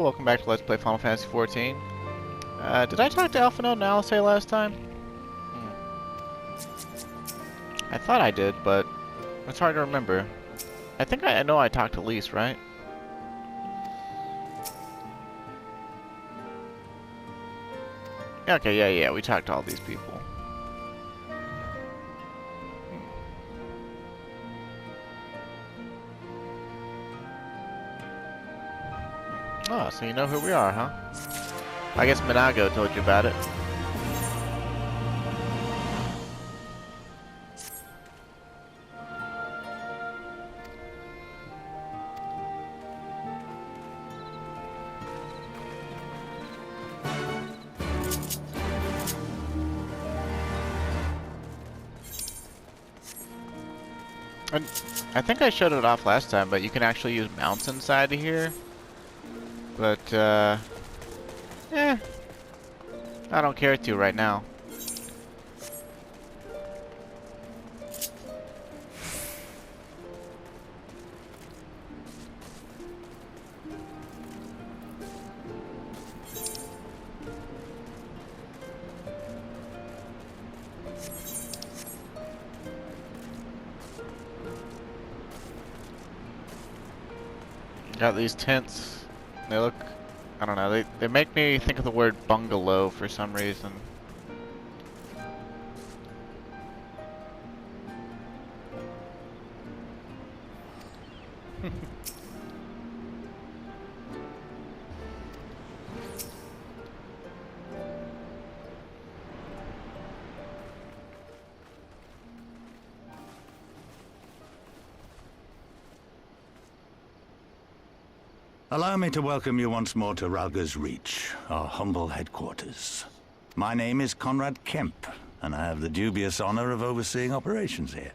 Welcome back to Let's Play Final Fantasy XIV. Did I talk to Alphino and Alice last time? I thought I did, but it's hard to remember. I think I know I talked to Lyse, right? Okay, yeah, we talked to all these people. Oh, so you know who we are, huh? I guess Minago told you about it. And I think I showed it off last time, but you can actually use mounts inside of here. But, I don't care to right now. Got these tents. They look, I don't know, they make me think of the word bungalow for some reason. Allow me to welcome you once more to Ralga's Reach, our humble headquarters. My name is Conrad Kemp, and I have the dubious honor of overseeing operations here.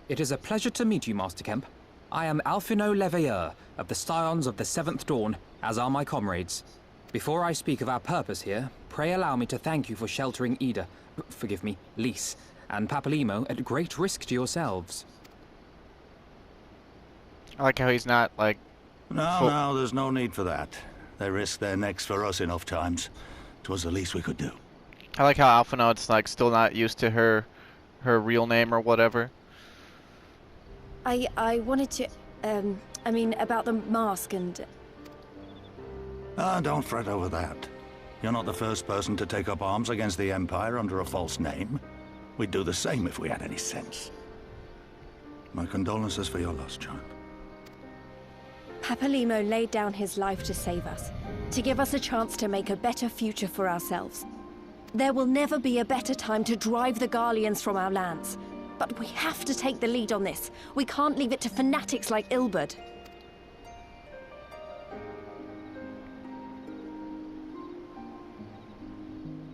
It is a pleasure to meet you, Master Kemp. I am Alphino Leveilleur, of the Scions of the Seventh Dawn, as are my comrades. Before I speak of our purpose here, pray allow me to thank you for sheltering Lyse, and Papalymo at great risk to yourselves. I like how he's not, like... No, there's no need for that. They risked their necks for us enough times. 'Twas the least we could do. I like how Alphino, it's like still not used to her real name or whatever. I wanted to, about the mask and... Don't fret over that. You're not the first person to take up arms against the Empire under a false name. We'd do the same if we had any sense. My condolences for your loss, child. Papalymo laid down his life to save us, to give us a chance to make a better future for ourselves. There will never be a better time to drive the Garleans from our lands. But we have to take the lead on this. We can't leave it to fanatics like Ilberd.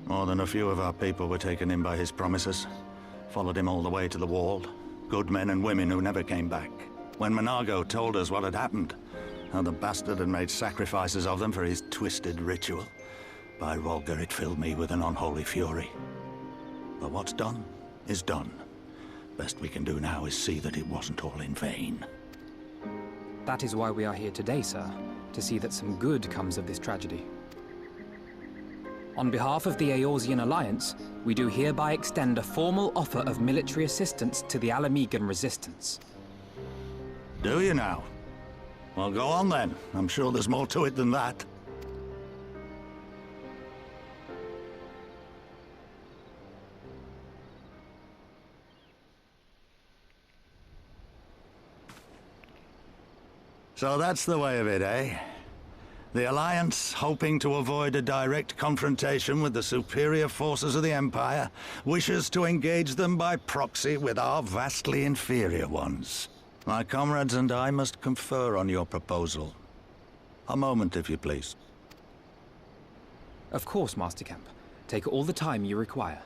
More than a few of our people were taken in by his promises. Followed him all the way to the wall. Good men and women who never came back. When Minago told us what had happened, how the bastard had made sacrifices of them for his twisted ritual, by Rolga it filled me with an unholy fury. But what's done is done. Best we can do now is see that it wasn't all in vain. That is why we are here today, sir, to see that some good comes of this tragedy. On behalf of the Eorzean Alliance, we do hereby extend a formal offer of military assistance to the Alamegan resistance. Do you now? Well, go on then. I'm sure there's more to it than that. So that's the way of it, eh? The Alliance, hoping to avoid a direct confrontation with the superior forces of the Empire, wishes to engage them by proxy with our vastly inferior ones. My comrades and I must confer on your proposal. A moment, if you please. Of course, Master Kemp. Take all the time you require.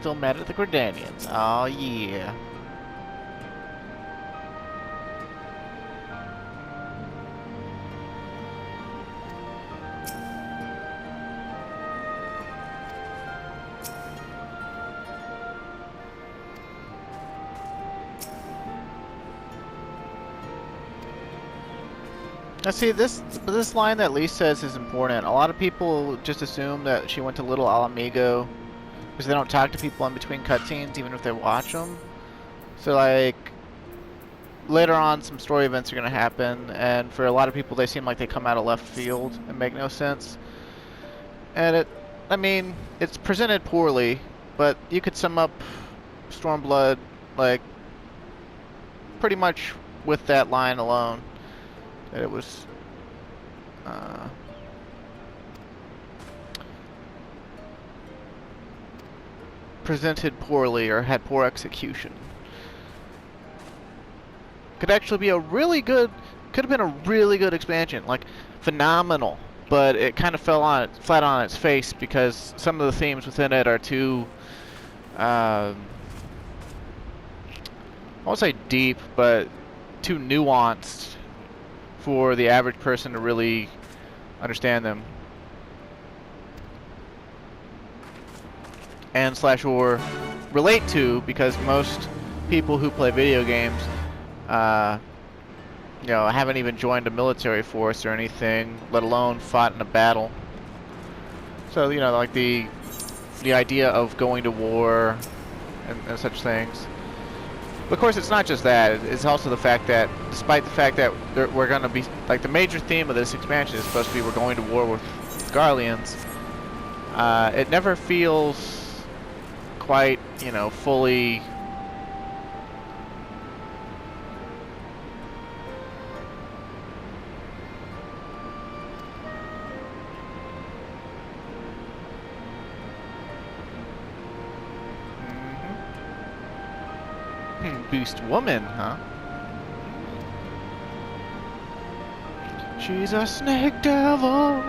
still mad at the Gordanians. Oh yeah. Now see, this line that Lyse says is important. A lot of people just assume that she went to Little Alamigo because they don't talk to people in between cutscenes, even if they watch them. So like, later on some story events are going to happen, and for a lot of people they seem like they come out of left field and make no sense. And I mean, it's presented poorly, but you could sum up Stormblood like pretty much with that line alone. That it was presented poorly or had poor execution. Could actually be a really good, could have been a really good expansion, like phenomenal, but it kind of fell on it, flat on its face because some of the themes within it are too, I won't say deep, but too nuanced for the average person to really understand them. And / or relate to, because most people who play video games, you know, haven't even joined a military force or anything, let alone fought in a battle. So, you know, like the idea of going to war and such things. But of course, it's not just that. It's also the fact that, despite the fact that we're going to be, like, the major theme of this expansion is supposed to be we're going to war with Garleans, it never feels quite, you know, fully Beast woman, huh? She's a snake devil.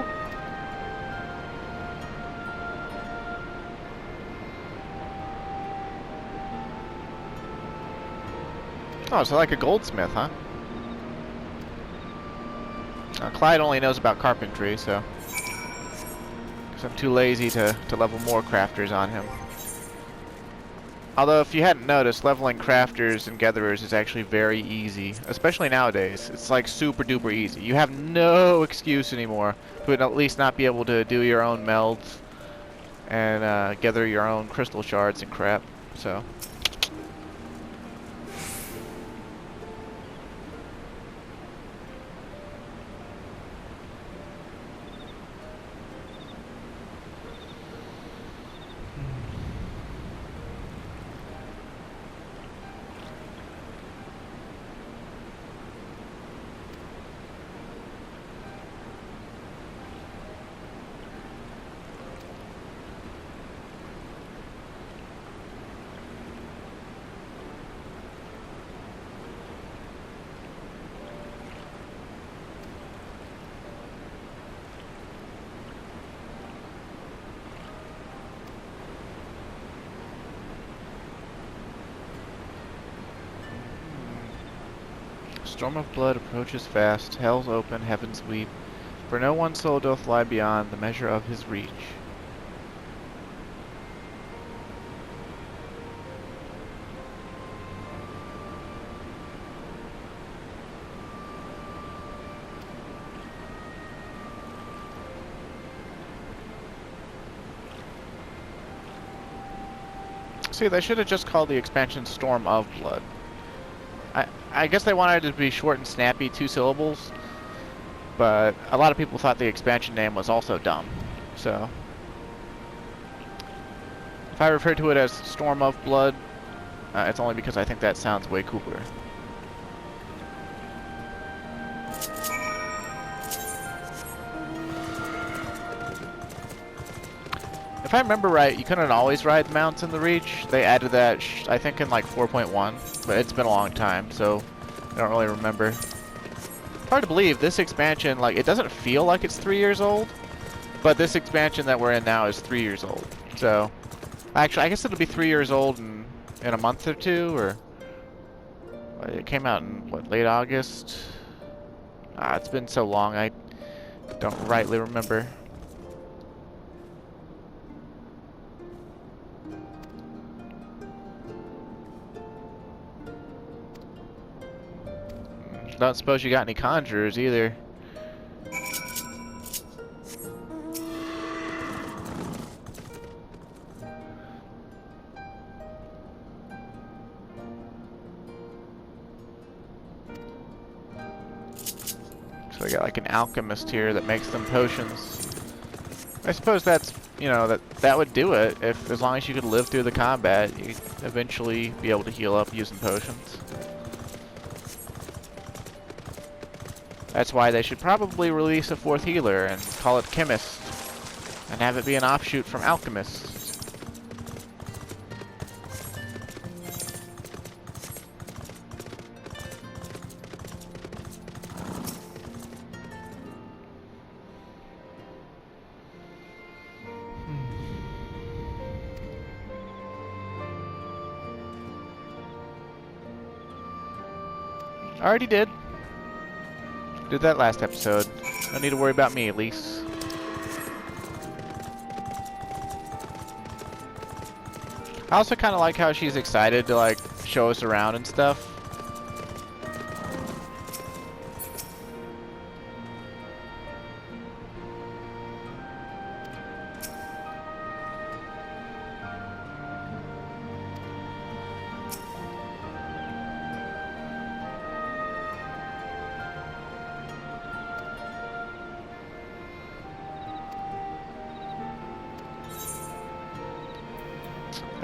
Oh, so like a goldsmith, huh? Clyde only knows about carpentry, so I'm too lazy to level more crafters on him. Although, if you hadn't noticed, leveling crafters and gatherers is actually very easy, especially nowadays. It's like super duper easy. You have no excuse anymore to at least not be able to do your own melds and gather your own crystal shards and crap. So. Storm of blood approaches fast, hell's open, heavens weep, for no one soul doth lie beyond the measure of his reach. See, they should have just called the expansion Storm of Blood. I guess they wanted it to be short and snappy, 2 syllables, but a lot of people thought the expansion name was also dumb, so. If I refer to it as Storm of Blood, it's only because I think that sounds way cooler. If I remember right, you couldn't always ride mounts in the Reach. They added that, I think, in like 4.1, but it's been a long time, so I don't really remember. Hard to believe, this expansion, like, it doesn't feel like it's 3 years old, but this expansion that we're in now is 3 years old, so Actually, I guess it'll be 3 years old in a month or two, or... It came out in, what, late August? It's been so long, I don't rightly remember. Don't suppose you got any conjurers either. So we got like an alchemist here that makes them potions. I suppose that's, you know, that would do it. If as long as you could live through the combat, you'd eventually be able to heal up using potions. That's why they should probably release a 4th healer and call it Chemist, and have it be an offshoot from Alchemist. Already did. Did that last episode. No need to worry about me, Lyse. I also kind of like how she's excited to like show us around and stuff.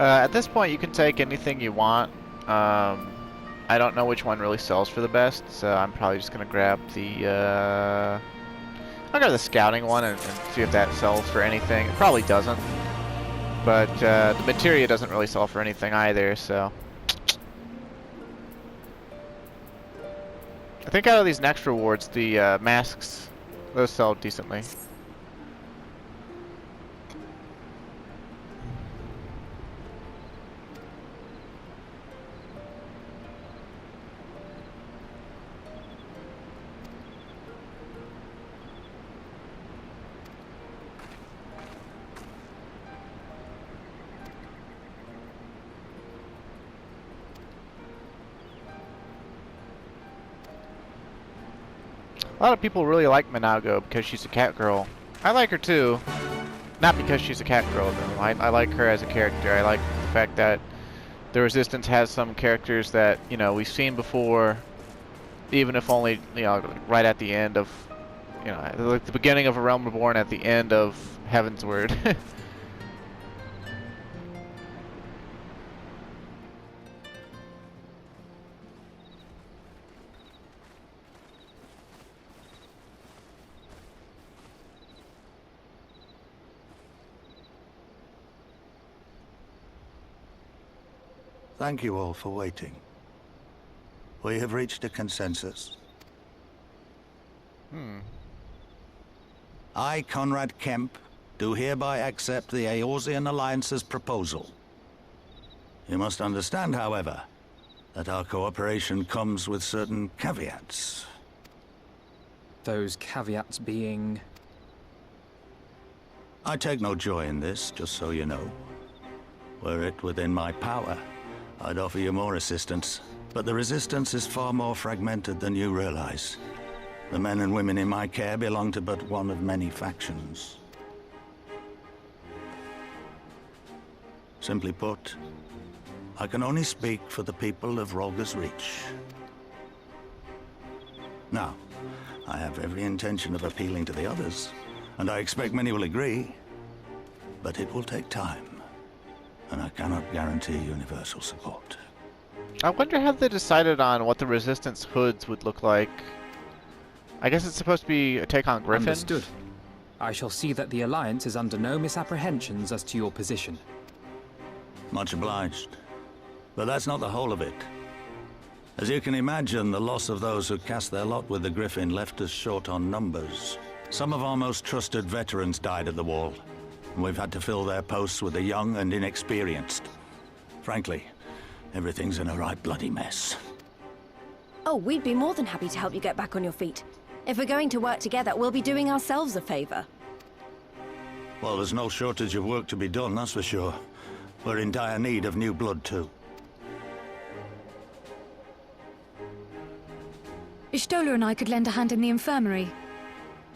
At this point, you can take anything you want. I don't know which one really sells for the best, so I'm probably just gonna grab the. I'll grab the scouting one and see if that sells for anything. It probably doesn't, but the materia doesn't really sell for anything either. So I think out of these next rewards, the masks, those sell decently. A lot of people really like Minago because she's a cat girl. I like her too. Not because she's a cat girl though. I like her as a character. I like the fact that the Resistance has some characters that, you know, we've seen before, even if only, you know, right at the end of, you know, like the beginning of A Realm Reborn at the end of Heaven's Word. Thank you all for waiting. We have reached a consensus. I, Conrad Kemp, do hereby accept the Eorzean Alliance's proposal. You must understand, however, that our cooperation comes with certain caveats. Those caveats being... I take no joy in this, just so you know. Were it within my power, I'd offer you more assistance, but the Resistance is far more fragmented than you realize. The men and women in my care belong to but one of many factions. Simply put, I can only speak for the people of Rolga's Reach. Now, I have every intention of appealing to the others, and I expect many will agree, but it will take time. And I cannot guarantee universal support. I wonder how they decided on what the Resistance hoods would look like. I guess it's supposed to be a take on Griffins. Understood. I shall see that the Alliance is under no misapprehensions as to your position. Much obliged. But that's not the whole of it. As you can imagine, the loss of those who cast their lot with the Griffin left us short on numbers. Some of our most trusted veterans died at the wall. and we've had to fill their posts with the young and inexperienced. Frankly, everything's in a right bloody mess. Oh, we'd be more than happy to help you get back on your feet. If we're going to work together, we'll be doing ourselves a favor. Well, there's no shortage of work to be done, that's for sure. We're in dire need of new blood, too. Ishtola and I could lend a hand in the infirmary.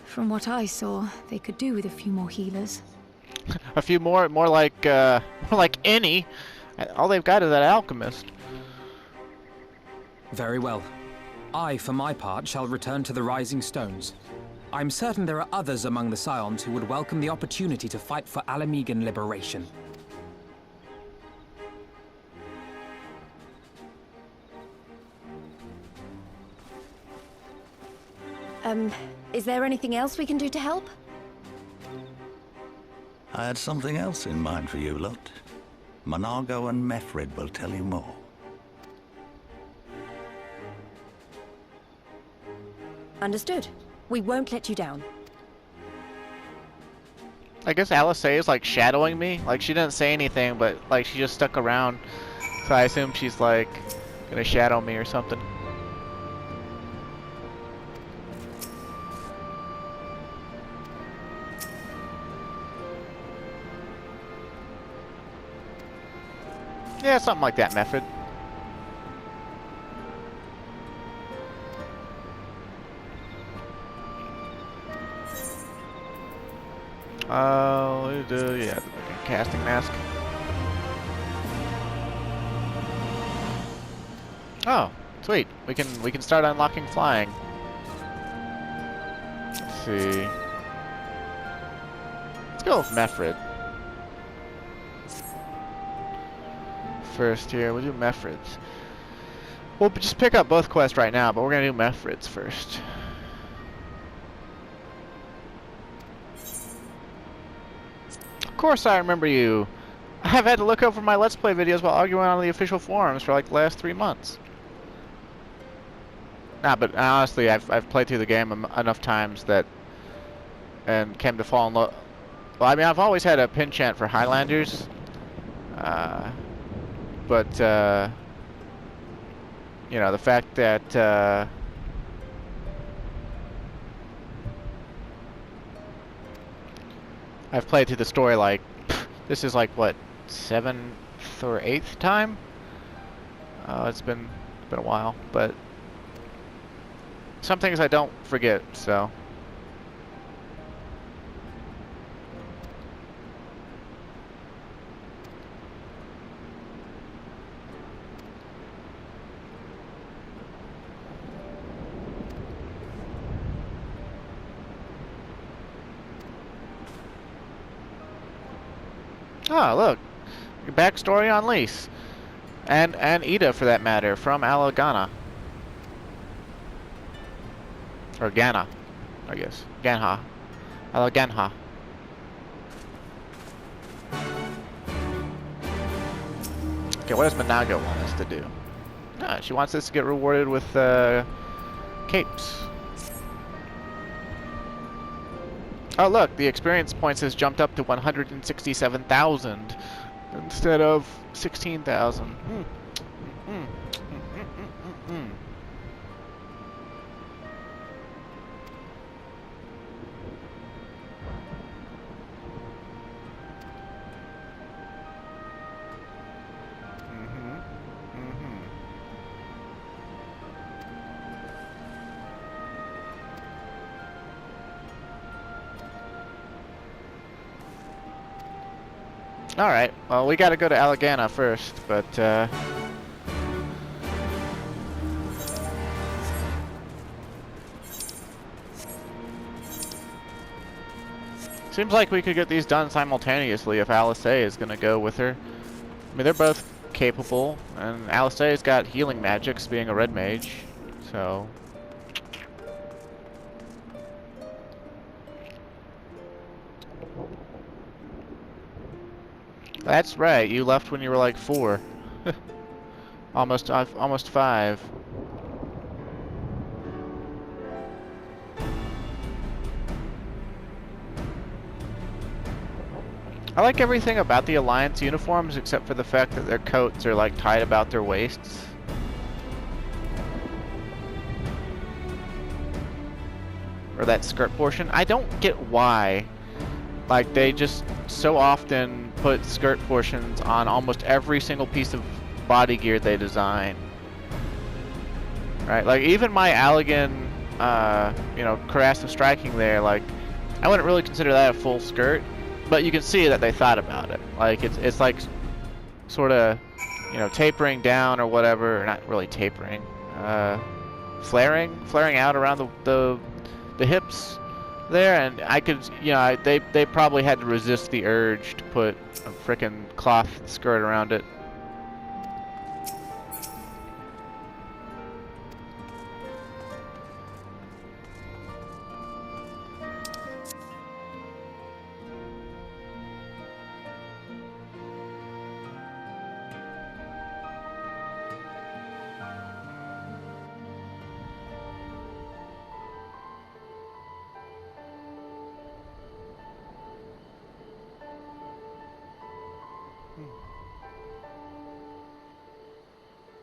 From what I saw, they could do with a few more healers. A few more like any. All they've got is that alchemist. Very well. I, for my part, shall return to the Rising Stones. I'm certain there are others among the Scions who would welcome the opportunity to fight for Alamegan liberation. Is there anything else we can do to help? I had something else in mind for you lot. Monargo and Mefred will tell you more. Understood. We won't let you down. I guess Lyse is like shadowing me. Like she didn't say anything, but like she just stuck around. So I assume she's like gonna shadow me or something. Yeah, something like that, Mefred. Yeah, the casting mask. Oh, sweet. We can start unlocking flying. Let's see. Let's go with Mefred. First here, we'll do Mefred's. We'll just pick up both quests right now, but we're gonna do Mefred's first. Of course I remember you. I've had to look over my Let's Play videos while arguing on the official forums for like the last 3 months. Nah, but honestly, I've played through the game enough times that, and came to fall in love. Well, I mean, I've always had a penchant for Highlanders. But, you know, the fact that, I've played through the story like, this is like, what, 7th or 8th time? It's been a while, but some things I don't forget, so. Oh, look. Backstory on Lyse. And Ida, for that matter, from Gannha. Or Gannha, I guess. Gannha. Gannha. Okay, what does Monargo want us to do? Ah, she wants us to get rewarded with, capes. Oh look, the experience points has jumped up to 167,000 instead of 16,000. Alright, well, we gotta go to Gannha first, but, seems like we could get these done simultaneously if Lyse is gonna go with her. I mean, they're both capable, and Lyse's got healing magics, being a red mage, so. That's right, you left when you were like 4. almost 5. I like everything about the Alliance uniforms except for the fact that their coats are like tied about their waists. Or that skirt portion. I don't get why. Like, they just so often put skirt portions on almost every single piece of body gear they design. Right? Like, even my Allegan, you know, cuirass of striking there, like, I wouldn't really consider that a full skirt, but you can see that they thought about it. Like, it's like, sort of, you know, tapering down or whatever, or not really tapering, flaring out around the hips there, and I could, you know, they probably had to resist the urge to put a frickin' cloth skirt around it.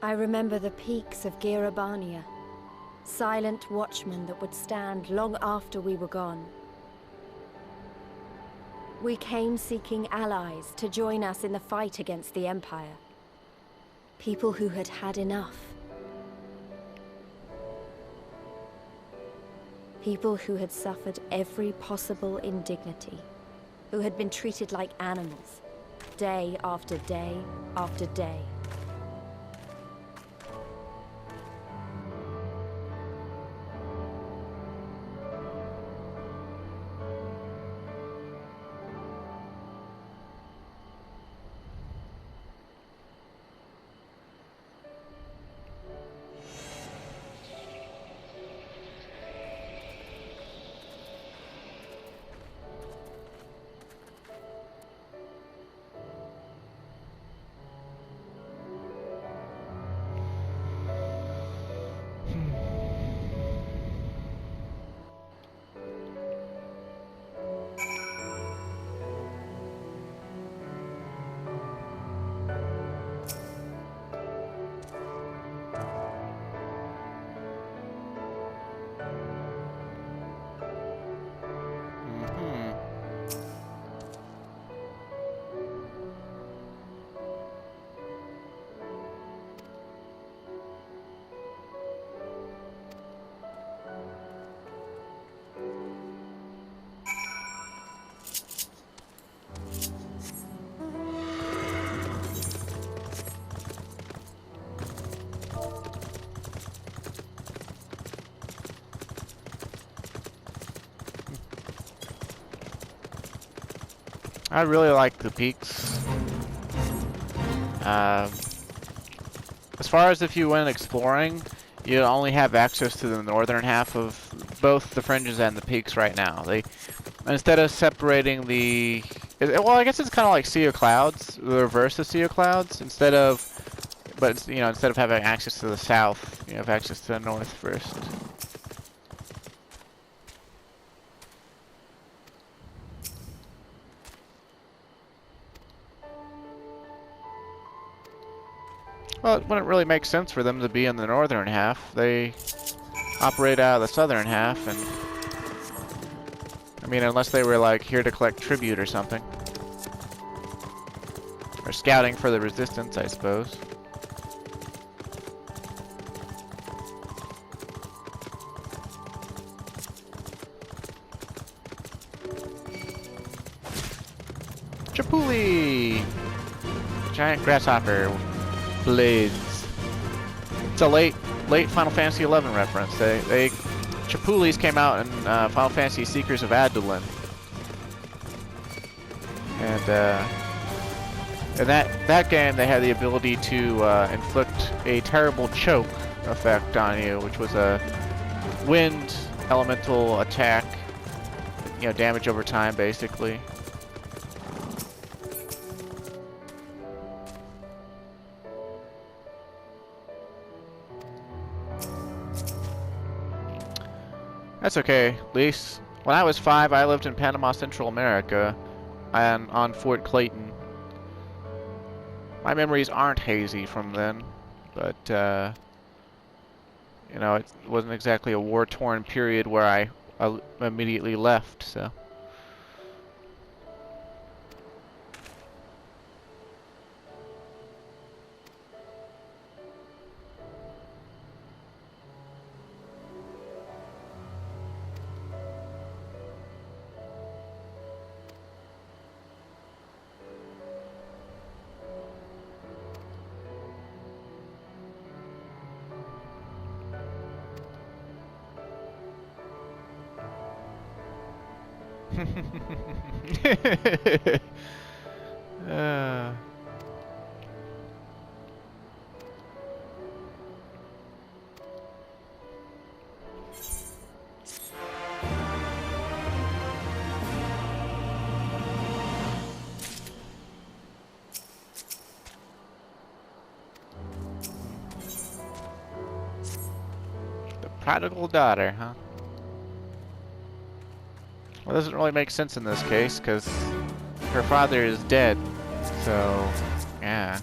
I remember the peaks of Girabania, silent watchmen that would stand long after we were gone. We came seeking allies to join us in the fight against the Empire. People who had had enough. People who had suffered every possible indignity. Who had been treated like animals, day after day after day. I really like the peaks. As far as if you went exploring, you only have access to the northern half of both the fringes and the peaks right now. Instead of separating the, well, I guess it's kind of like Sea of Clouds, the reverse of Sea of Clouds. Instead of having access to the south, you have access to the north first. Well, it wouldn't really make sense for them to be in the northern half. They operate out of the southern half, and I mean, unless they were like here to collect tribute or something. Or scouting for the resistance, I suppose. Chapuli! Giant grasshopper. Blades. It's a late Final Fantasy XI reference. Chapulis came out in Final Fantasy Seekers of Adulin, and in that game they had the ability to inflict a terrible choke effect on you, which was a wind elemental attack. You know, damage over time, basically. That's okay, Lyse. When I was 5, I lived in Panama, Central America, and on Fort Clayton. My memories aren't hazy from then, but you know, it wasn't exactly a war-torn period where I immediately left, so. uh. The prodigal daughter, huh? Well, it doesn't really make sense in this case, because her father is dead, so, yeah.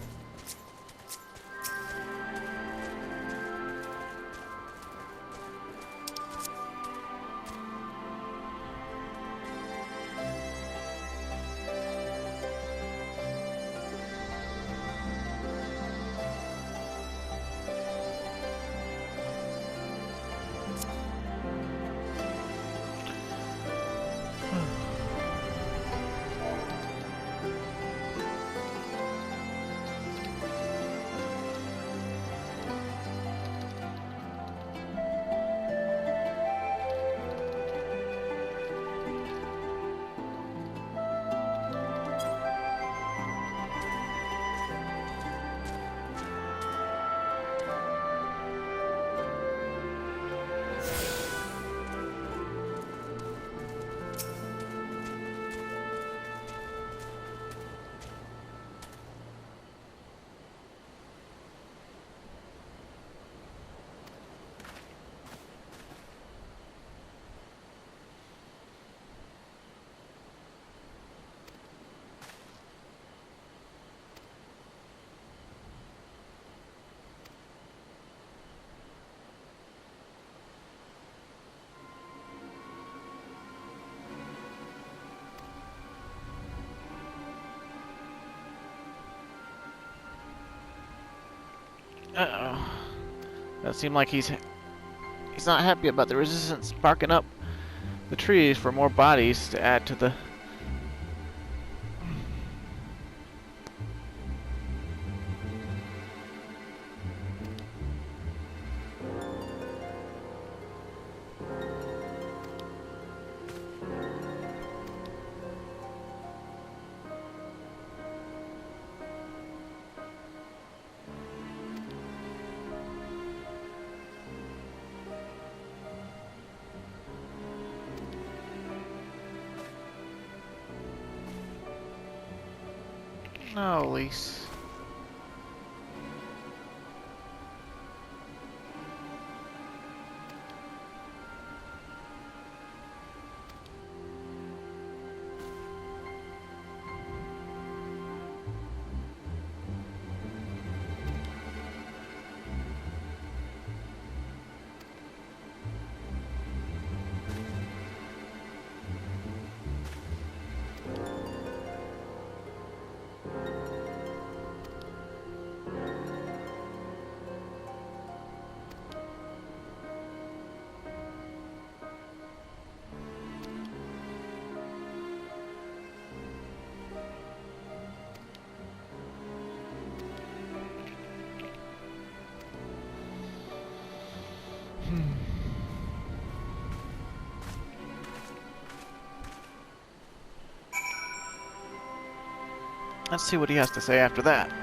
Uh-oh. That seemed like he's not happy about the resistance sparking up the trees for more bodies to add to the... No, Lyse. Let's see what he has to say after that.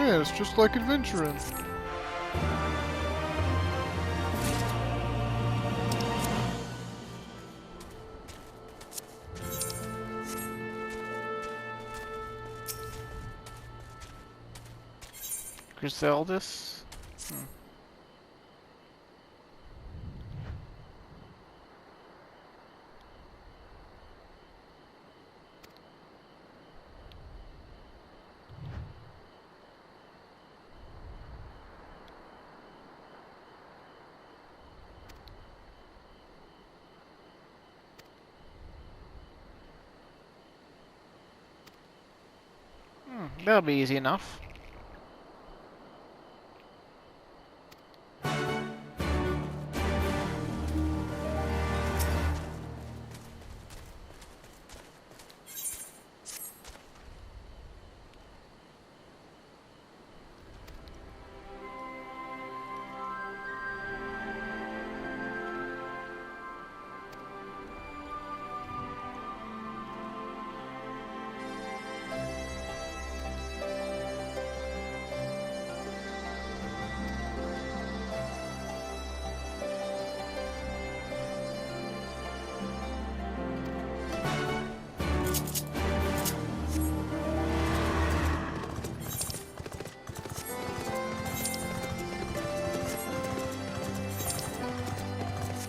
Yeah, it's just like adventuring. Griseldis? That'll be easy enough.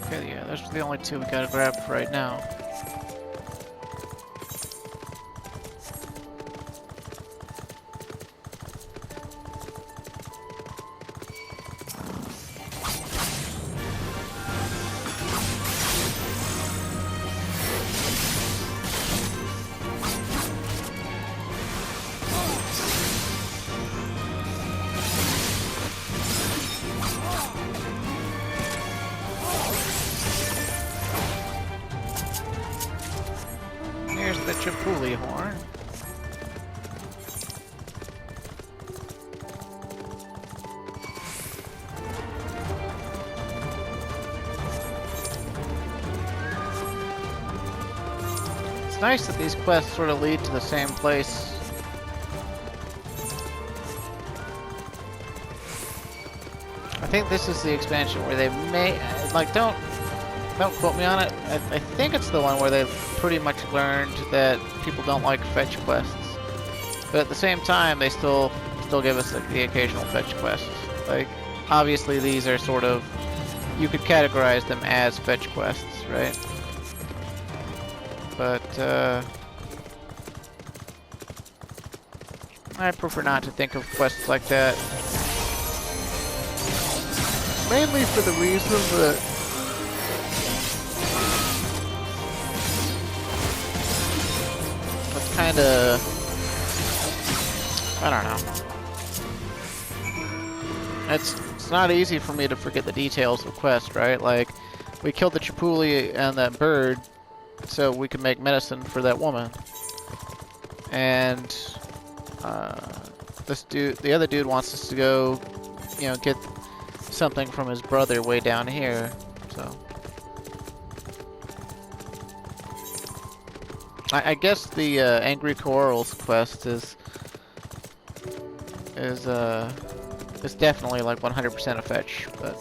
Okay, yeah, those are the only two we gotta grab for right now. Here's the Chipuli horn. It's nice that these quests sort of lead to the same place. I think this is the expansion where they may, like, don't quote me on it. I think it's the one where they've pretty much learned that people don't like fetch quests, but at the same time they still give us like the occasional fetch quests. Like, obviously these are sort of, you could categorize them as fetch quests, right? But I prefer not to think of quests like that. Mainly for the reason that it's kind of, I don't know. It's not easy for me to forget the details of quest, right? Like, we killed the Chipuli and that bird so we could make medicine for that woman. And this dude, the other dude, wants us to go, you know, get something from his brother way down here. So I guess the Angry Corals quest is definitely like 100% a fetch, but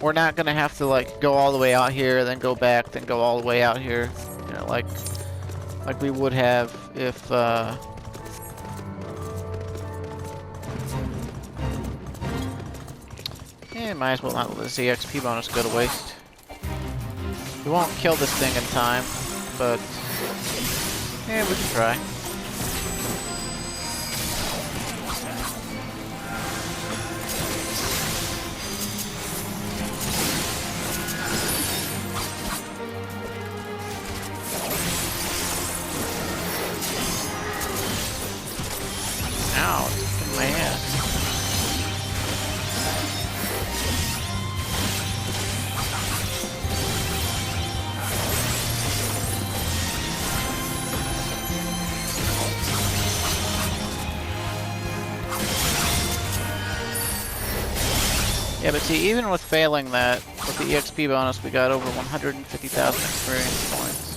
we're not gonna have to like go all the way out here, then go back, then go all the way out here, you know, like we would have if might as well not let the ZXP bonus go to waste. We won't kill this thing in time, but yeah, we can try. Ow, it's kicking my ass. Yeah, but see, even with failing that, with the EXP bonus, we got over 150,000 experience points.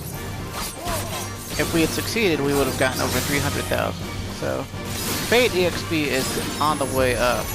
if we had succeeded, we would have gotten over 300,000. So, Fate EXP is on the way up.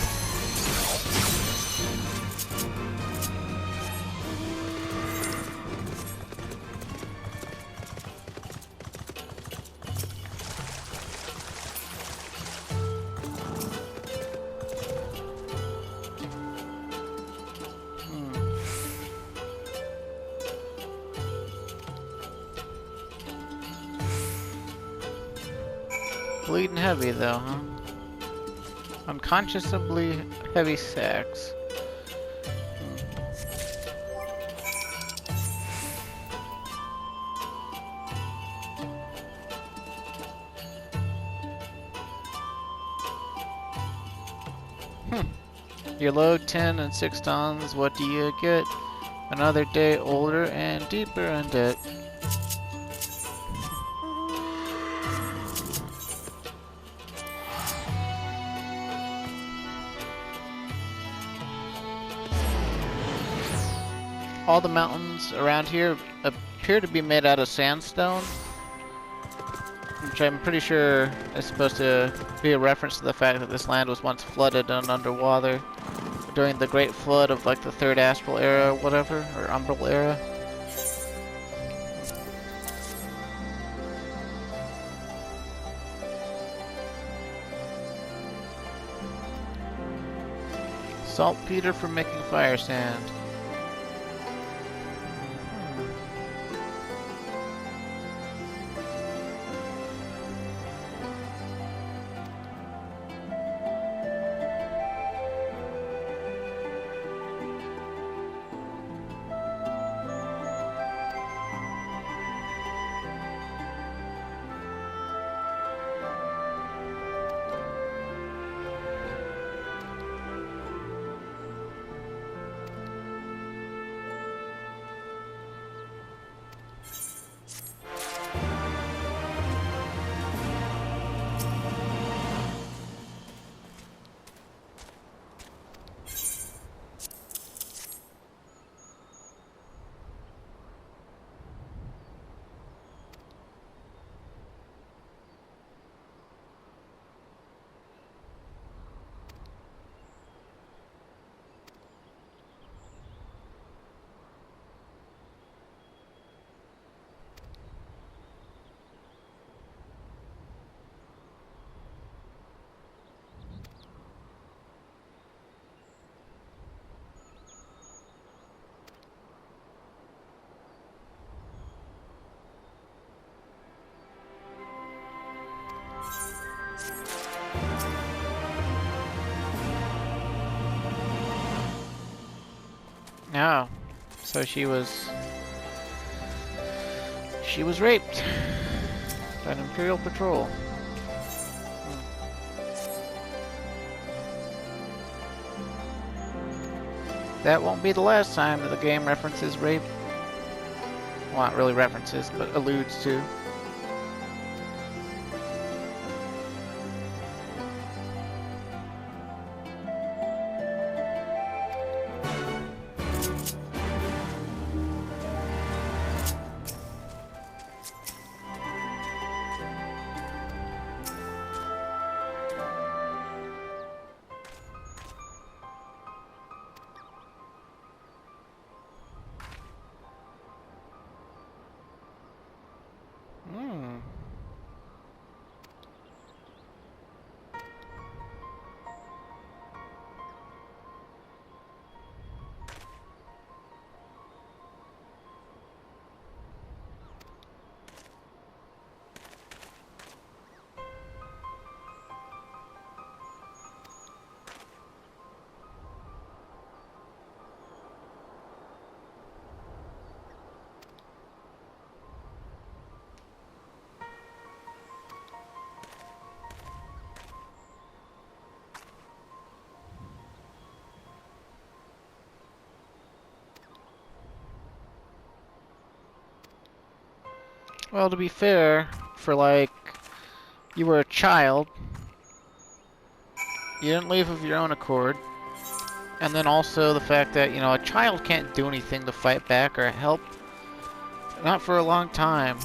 Bleeding heavy though, huh? Unconscionably heavy sacks. You load 10 and 6 tons, what do you get? Another day older and deeper in debt. All the mountains around here appear to be made out of sandstone, which I'm pretty sure is supposed to be a reference to the fact that this land was once flooded and underwater during the Great Flood of like the Third Astral Era, whatever, or Umbral Era. Saltpeter for making fire sand. Oh, so she was raped by an Imperial patrol. That won't be the last time that the game references rape. Well, not really references, but alludes to. Well, to be fair, for like, you were a child, you didn't leave of your own accord, and then also the fact that, you know, a child can't do anything to fight back or help, not for a long time.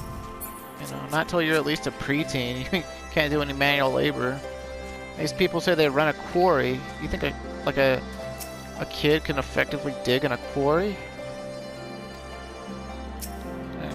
You know, not till you're at least a preteen. You can't do any manual labor. These people say they run a quarry. You think a kid can effectively dig in a quarry? Yeah.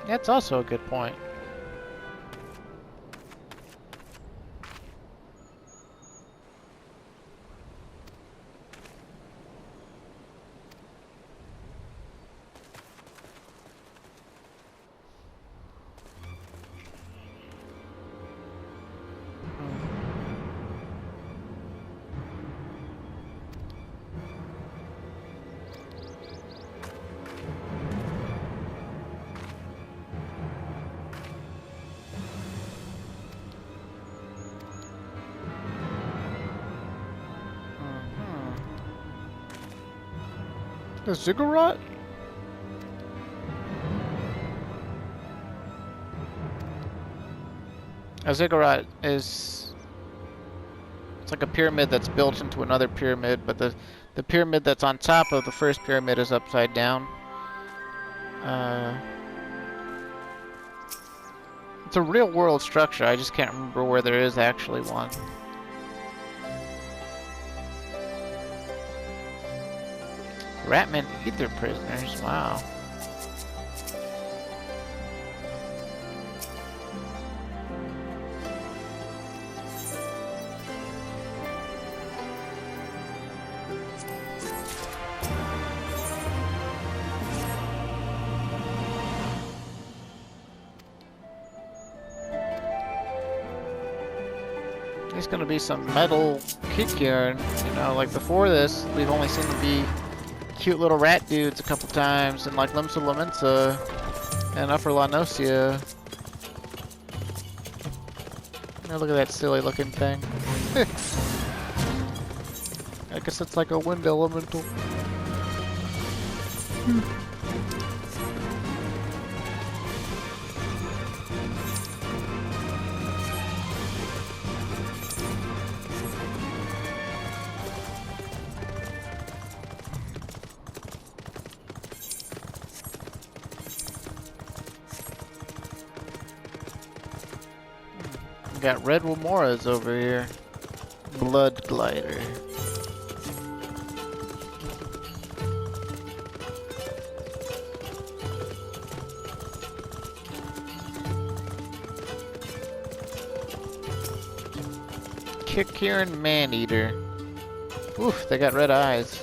That's also a good point. A ziggurat? A ziggurat is... It's like a pyramid that's built into another pyramid, but the pyramid that's on top of the first pyramid is upside down. It's a real world structure, I just can't remember where there is actually one. Ratmen eat their prisoners, wow. There's gonna be some metal kick yarn, you know, like before this, we've only seen them be cute little rat dudes a couple times in like Limsa Lamensa and Upper La Nocia. Oh, look at that silly looking thing. I guess it's like a wind elemental. We got red Remoras over here. Blood glider. Kick-Kieran Man-Eater. Oof, they got red eyes.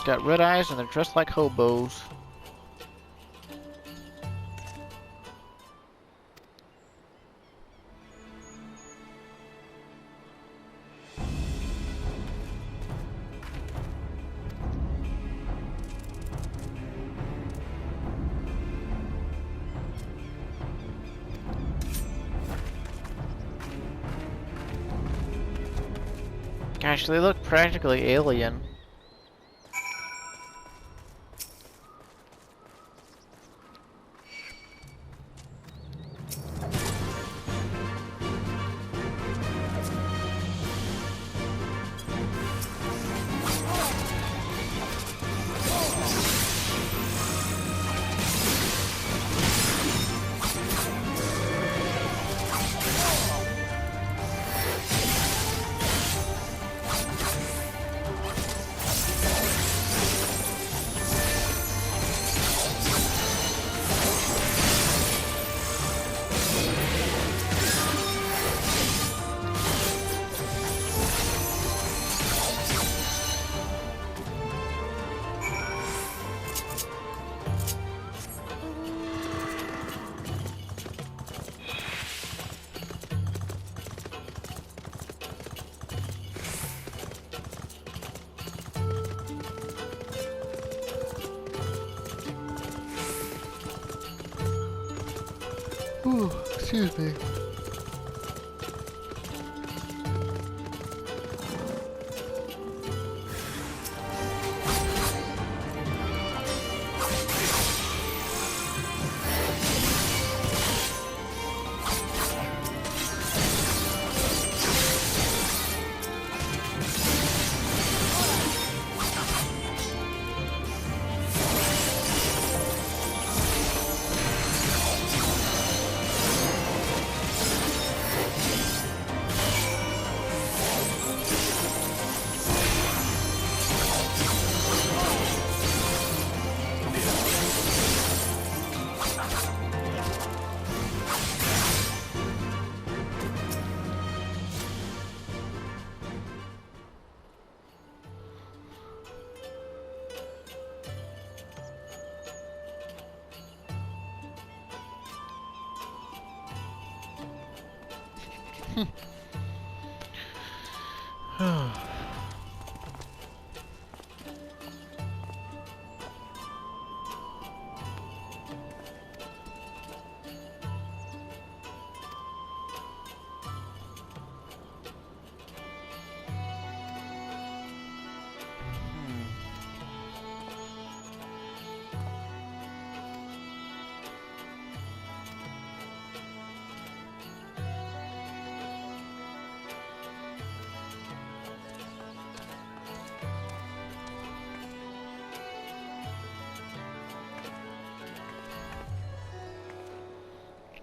Got red eyes and they're dressed like hobos. Gosh, they look practically alien. Ooh, excuse me.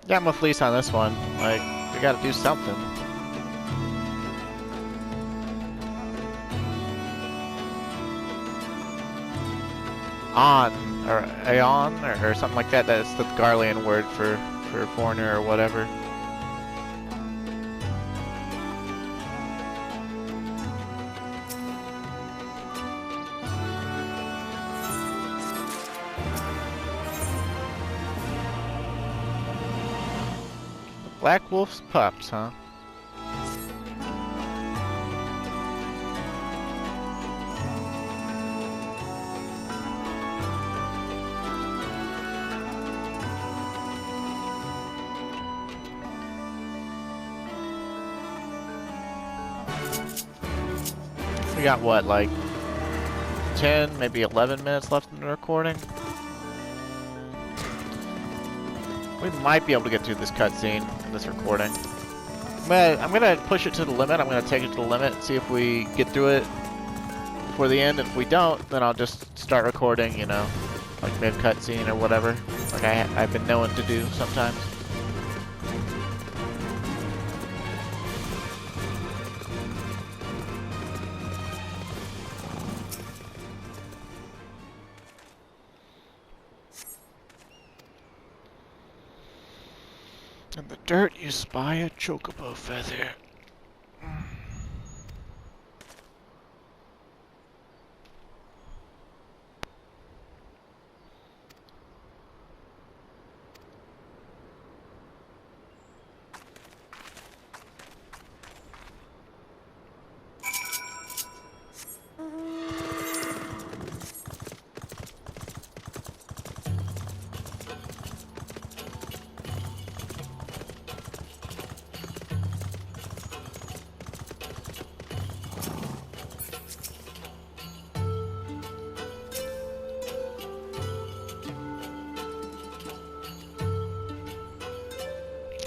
Yeah, I'm with Lyse on this one. Like, we gotta do something. On, or Aeon, or something like that. That's the Garlean word for foreigner or whatever. Black Wolf's pups, huh? We got what, like 10, maybe 11 minutes left in the recording? We might be able to get through this cutscene in this recording. I'm gonna push it to the limit. I'm gonna take it to the limit and see if we get through it before the end. If we don't, then I'll just start recording, you know, like mid cutscene or whatever, like I've been known to do sometimes. In the dirt, you spy a chocobo feather.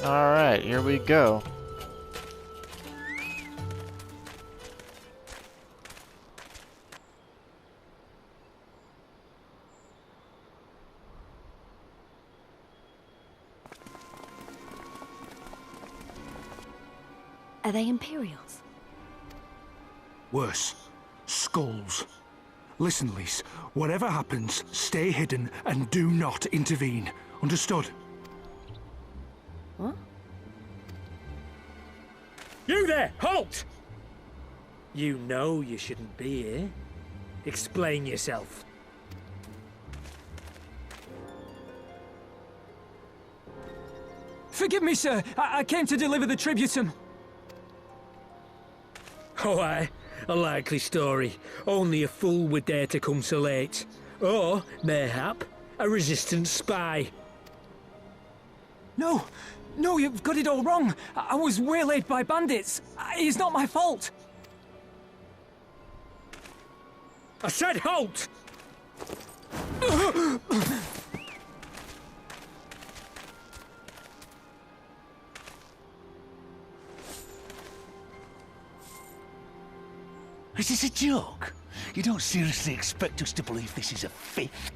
Alright, here we go. Are they Imperials? Worse. Skulls. Listen, Lyse. Whatever happens, stay hidden and do not intervene. Understood? What? You there! Halt! You know you shouldn't be here. Explain yourself. Forgive me, sir. I came to deliver the tributum. Oh, aye. A likely story. Only a fool would dare to come so late. Or, mayhap, a resistance spy. No! No, you've got it all wrong! I was waylaid by bandits! It's not my fault! I said halt! Is this a joke? You don't seriously expect us to believe this is a fifth?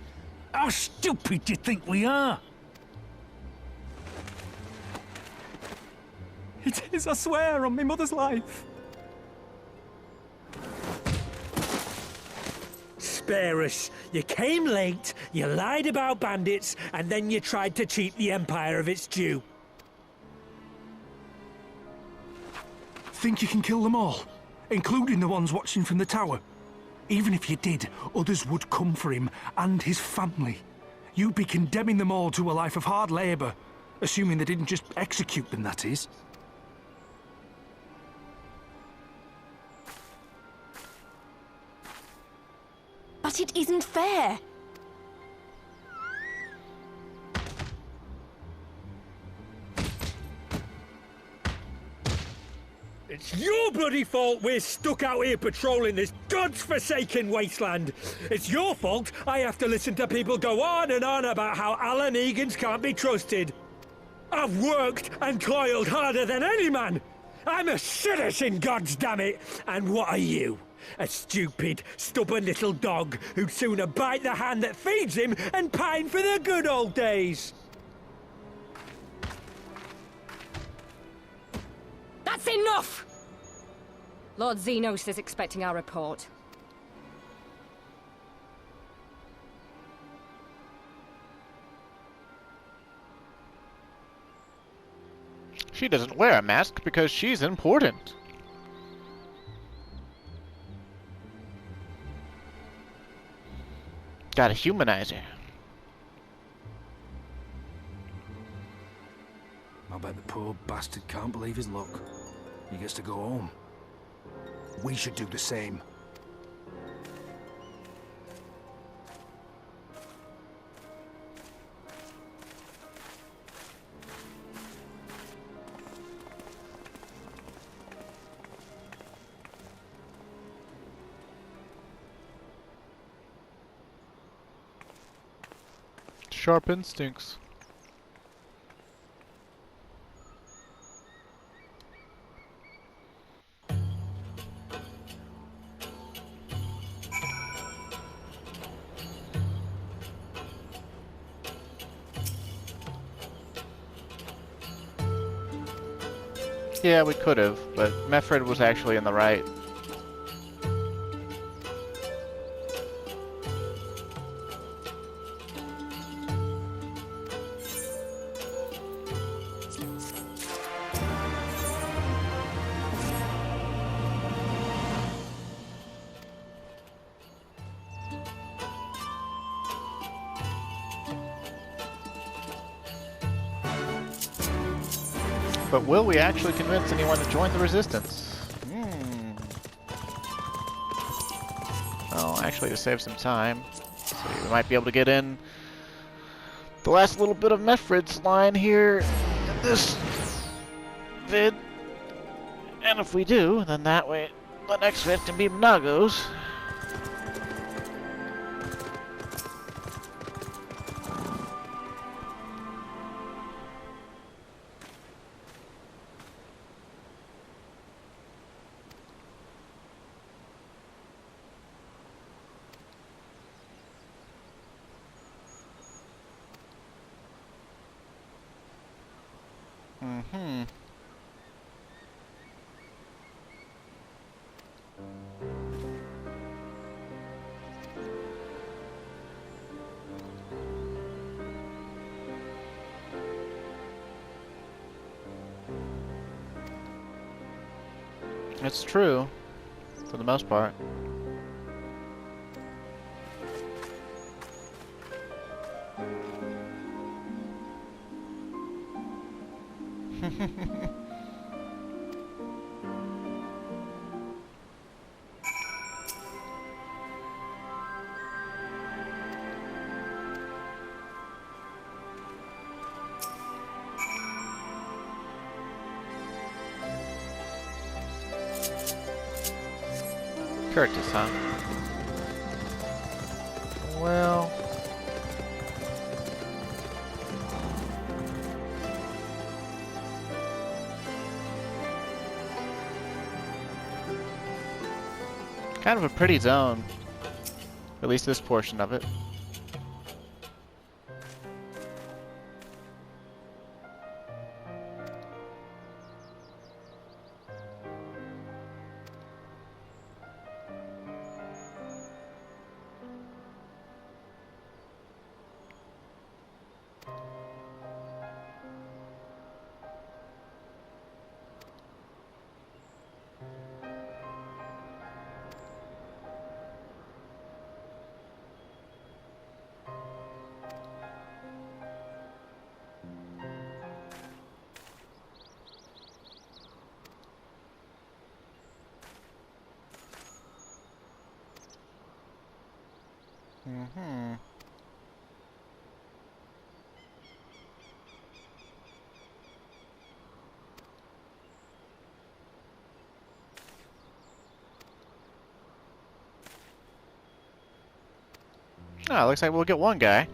How stupid do you think we are? It is, I swear, on my mother's life. Spare us. You came late, you lied about bandits, and then you tried to cheat the Empire of its due. Think you can kill them all? Including the ones watching from the tower? Even if you did, others would come for him and his family. You'd be condemning them all to a life of hard labor. Assuming they didn't just execute them, that is. But it isn't fair. It's your bloody fault we're stuck out here patrolling this godforsaken wasteland. It's your fault I have to listen to people go on and on about how Alan Egan's can't be trusted. I've worked and toiled harder than any man. I'm a citizen, goddammit. And what are you? A stupid, stubborn little dog who'd sooner bite the hand that feeds him and pine for the good old days. That's enough! Lord Xenos is expecting our report. She doesn't wear a mask because she's important. Gotta humanize her. I bet the poor bastard can't believe his luck. He gets to go home. We should do the same. Sharp instincts. Yeah, we could have, but Meffred was actually in the right. But will we actually convince anyone to join the Resistance? Well, actually, to save some time, so we might be able to get in the last little bit of Meffred's line here in this vid. And if we do, then that way the next vid can be Monagos. It's true, for the most part. Curtis, huh? Well... kind of a pretty zone. At least this portion of it. Mm-hmm. Oh, looks like we'll get one guy.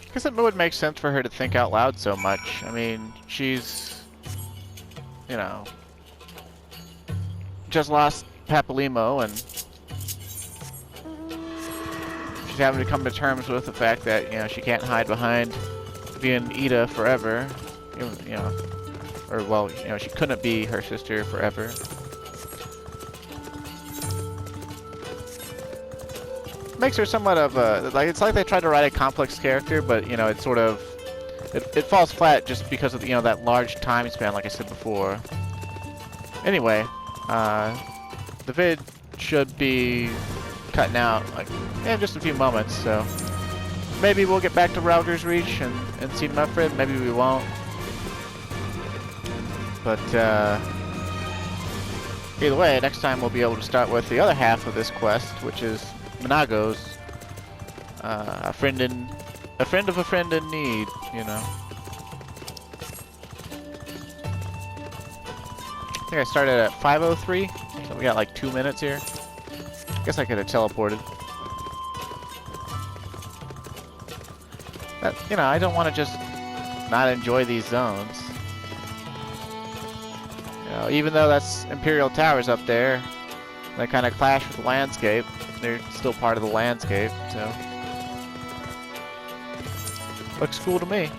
I guess it would make sense for her to think out loud so much. I mean, she's, you know, just lost Papalimo, and she's having to come to terms with the fact that, you know, she can't hide behind being Ida forever. You know, or, well, you know, she couldn't be her sister forever. Makes her somewhat of a, like, it's like they tried to write a complex character, but, you know, it's sort of, it falls flat just because of, you know, that large time span, like I said before. Anyway, the vid should be cutting out, like, in just a few moments, so maybe we'll get back to Rauger's Reach and see Muffred, maybe we won't. But, either way, next time we'll be able to start with the other half of this quest, which is Minago's, a friend of a friend in need, you know. I think I started at 5:03, so we got like 2 minutes here. Guess I could have teleported. But, you know, I don't want to just not enjoy these zones. You know, even though that's Imperial Towers up there, they kind of clash with the landscape. They're still part of the landscape, so looks cool to me.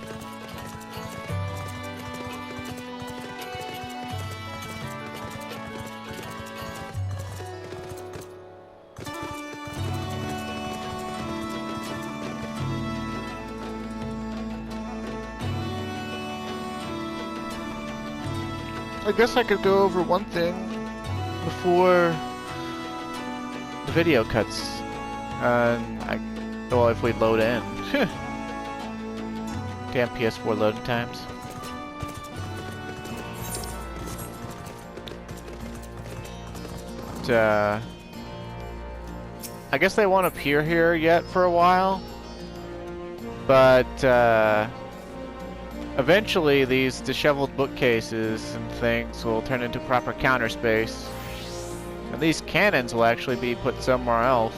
I guess I could go over one thing before the video cuts. Well, if we load in. Damn PS4 loading times. But, I guess they won't appear here yet for a while. But, eventually these disheveled bookcases and things will turn into proper counter space. And these cannons will actually be put somewhere else.